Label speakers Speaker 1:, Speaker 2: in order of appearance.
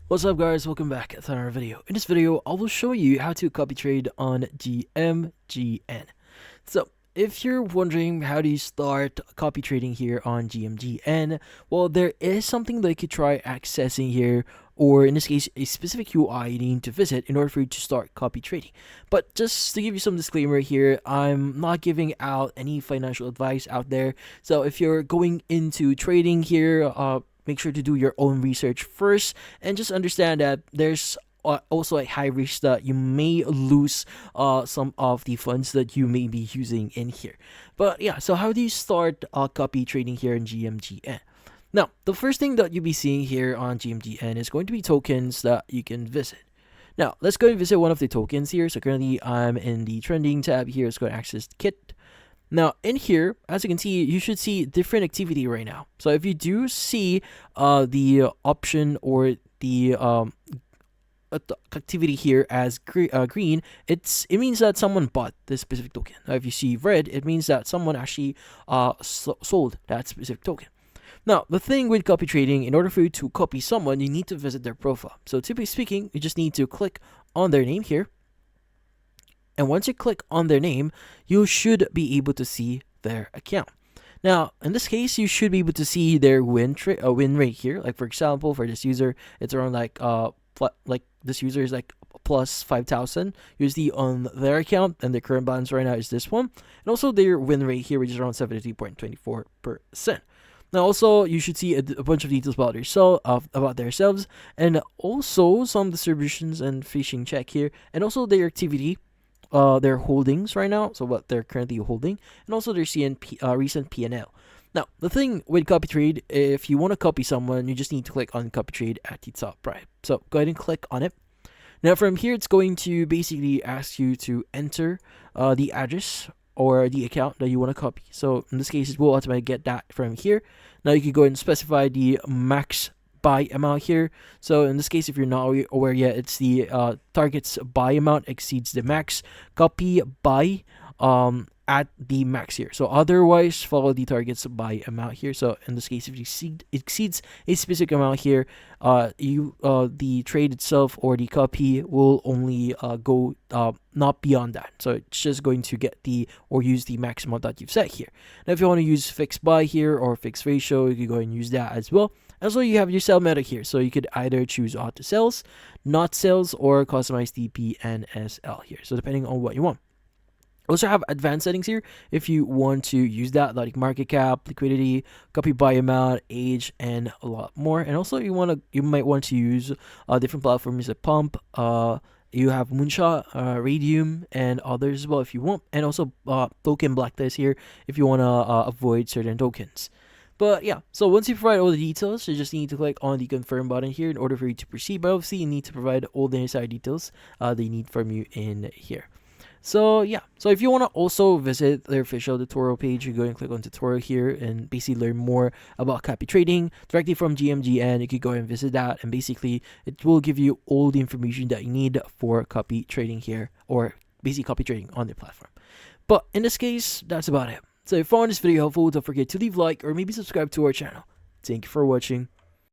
Speaker 1: What's up guys, welcome back to another video. In this video, I will show you how to copy trade on GMGN. So, if you're wondering how do you start copy trading here on GMGN, well, there is something that you could try accessing here, or in this case, a specific UI you need to visit in order for you to start copy trading. But just to give you some disclaimer here, I'm not giving out any financial advice out there. So if you're going into trading here, make sure to do your own research first and just understand that there's also a high risk that you may lose some of the funds that you may be using in here. But yeah, so how do you start copy trading here in GMGN? Now, the first thing that you'll be seeing here on GMGN is going to be tokens that you can visit. Now, let's go and visit one of the tokens here. So currently I'm in the trending tab here. Let's go and access the kit. Now, in here, as you can see, you should see different activity right now. So if you do see the option or the activity here as green, it means that someone bought this specific token. Now, if you see red, it means that someone actually sold that specific token. Now, the thing with copy trading, in order for you to copy someone, you need to visit their profile. So typically speaking, you just need to click on their name here. And once you click on their name, you should be able to see their account. Now, in this case, you should be able to see their win rate here. Like for example, for this user, it's around like this user is like plus 5,000 USD on their account, and their current balance right now is this one. And also their win rate here, which is around 73.24%. Now, also you should see a bunch of details about themselves, and also some distributions and phishing check here, and also their activity. Their holdings right now, so what they're currently holding, and also their recent P&L. Now, the thing with copy trade, if you want to copy someone, you just need to click on copy trade at the top right. So go ahead and click on it. Now from here, it's going to basically ask you to enter the address or the account that you want to copy. So in this case, it will automatically get that from here. Now you can go and specify the max buy amount here. So in this case, if you're not aware yet, it's the target's buy amount exceeds the max. Copy buy at the max here. So otherwise, follow the target's buy amount here. So in this case, if it exceeds a specific amount here, the trade itself or the copy will only go not beyond that. So it's just going to get use the max amount that you've set here. Now, if you want to use fixed buy here or fixed ratio, you can go and use that as well. Also, you have your sell method here, so you could either choose auto sells, not sells, or customize DP and SL here. So depending on what you want. Also have advanced settings here if you want to use that, like market cap, liquidity, copy buy amount, age, and a lot more. And also you might want to use different platforms like Pump. You have Moonshot, Radium, and others as well if you want. And also token blacklist here if you want to avoid certain tokens. But yeah, so once you provide all the details, you just need to click on the confirm button here in order for you to proceed. But obviously, you need to provide all the necessary details they need from you in here. So yeah, so if you want to also visit their official tutorial page, you go and click on tutorial here and basically learn more about copy trading directly from GMGN. You could go and visit that, and basically it will give you all the information that you need for copy trading here, or basically copy trading on the platform. But in this case, that's about it. So if you found this video helpful, don't forget to leave a like or maybe subscribe to our channel. Thank you for watching.